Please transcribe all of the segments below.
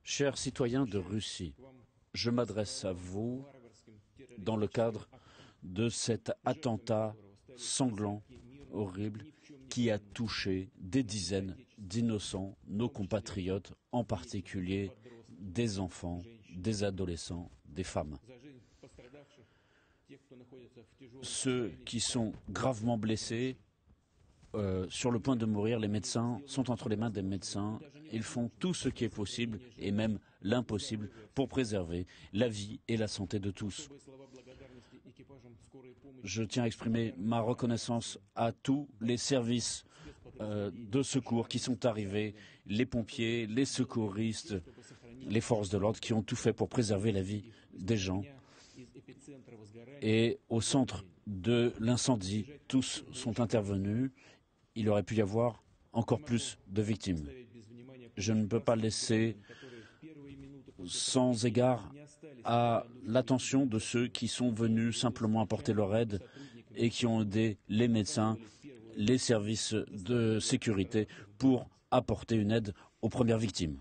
Chers citoyens de Russie, je m'adresse à vous dans le cadre de cet attentat sanglant, horrible, qui a touché des dizaines d'innocents, nos compatriotes, en particulier des enfants, des adolescents, des femmes. Ceux qui sont gravement blessés, sur le point de mourir, les médecins sont entre les mains des médecins. Ils font tout ce qui est possible et même l'impossible pour préserver la vie et la santé de tous. Je tiens à exprimer ma reconnaissance à tous les services de secours qui sont arrivés, les pompiers, les secouristes, les forces de l'ordre qui ont tout fait pour préserver la vie des gens. Et au centre de l'incendie, tous sont intervenus. Il aurait pu y avoir encore plus de victimes. Je ne peux pas laisser sans égard à l'attention de ceux qui sont venus simplement apporter leur aide et qui ont aidé les médecins, les services de sécurité pour apporter une aide aux premières victimes.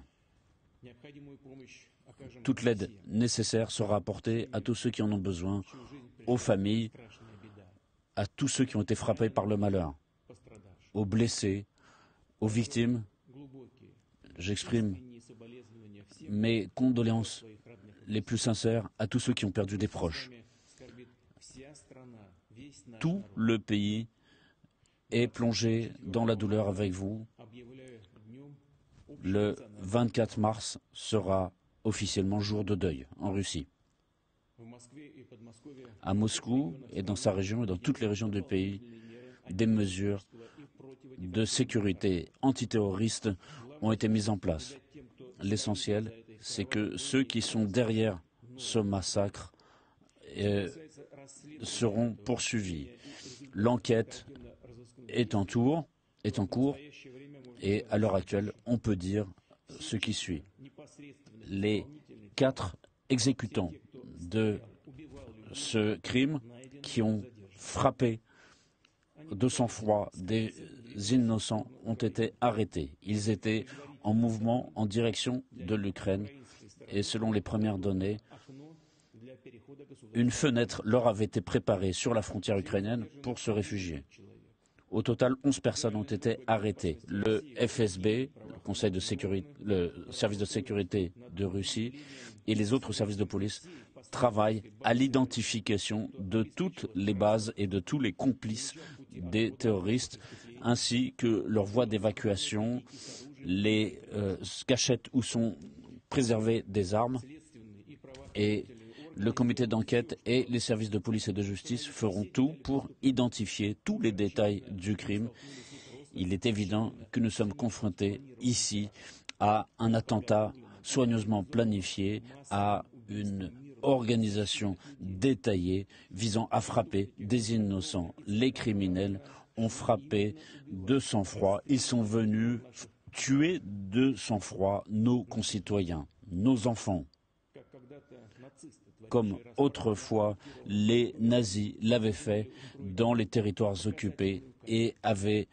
Toute l'aide nécessaire sera apportée à tous ceux qui en ont besoin, aux familles, à tous ceux qui ont été frappés par le malheur, aux blessés, aux victimes. J'exprime mes condoléances les plus sincères à tous ceux qui ont perdu des proches. Tout le pays est plongé dans la douleur avec vous. Le 24 mars sera officiellement jour de deuil en Russie. À Moscou et dans sa région et dans toutes les régions du pays, des mesures de sécurité antiterroriste ont été mises en place. L'essentiel, c'est que ceux qui sont derrière ce massacre seront poursuivis. L'enquête est en cours et à l'heure actuelle, on peut dire ce qui suit. Les 4 exécutants de ce crime qui ont frappé de sang-froid des innocents ont été arrêtés. Ils étaient en mouvement en direction de l'Ukraine et selon les premières données, une fenêtre leur avait été préparée sur la frontière ukrainienne pour se réfugier. Au total, 11 personnes ont été arrêtées. Le FSB, le service de sécurité de Russie, et les autres services de police travaillent à l'identification de toutes les bases et de tous les complices des terroristes, ainsi que leurs voies d'évacuation, les cachettes où sont préservées des armes. Et le comité d'enquête et les services de police et de justice feront tout pour identifier tous les détails du crime. Il est évident que nous sommes confrontés ici à un attentat soigneusement planifié, à une organisation détaillée visant à frapper des innocents. Les criminels ont frappé de sang-froid. Ils sont venus tuer de sang-froid nos concitoyens, nos enfants, comme autrefois les nazis l'avaient fait dans les territoires occupés et avaient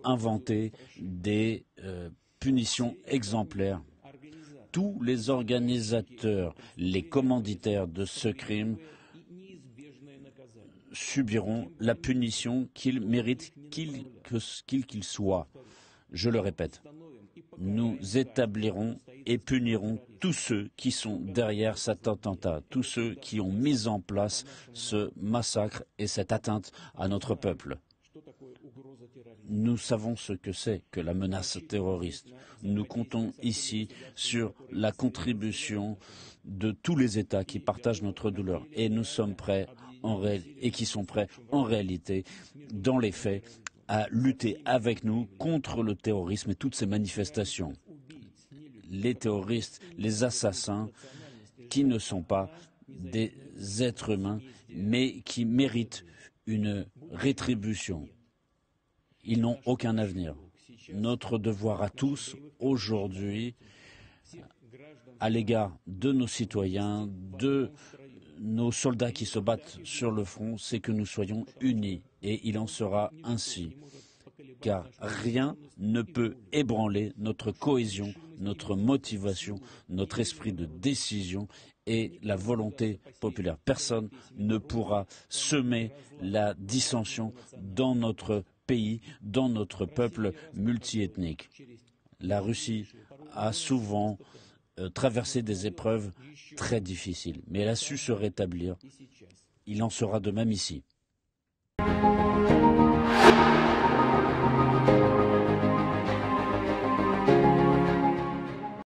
inventé des punitions exemplaires. Tous les organisateurs, les commanditaires de ce crime subiront la punition qu'ils méritent, qu'ils soient. Je le répète, nous établirons et punirons tous ceux qui sont derrière cet attentat, tous ceux qui ont mis en place ce massacre et cette atteinte à notre peuple. Nous savons ce que c'est que la menace terroriste. Nous comptons ici sur la contribution de tous les États qui partagent notre douleur et nous sommes prêts et qui sont prêts en réalité, dans les faits, à lutter avec nous contre le terrorisme et toutes ces manifestations. Les terroristes, les assassins, qui ne sont pas des êtres humains, mais qui méritent une rétribution. Ils n'ont aucun avenir. Notre devoir à tous, aujourd'hui, à l'égard de nos citoyens, de nos soldats qui se battent sur le front, c'est que nous soyons unis. Et il en sera ainsi, car rien ne peut ébranler notre cohésion notre motivation, notre esprit de décision et la volonté populaire. Personne ne pourra semer la dissension dans notre pays, dans notre peuple multiethnique. La Russie a souvent traversé des épreuves très difficiles, mais elle a su se rétablir. Il en sera de même ici.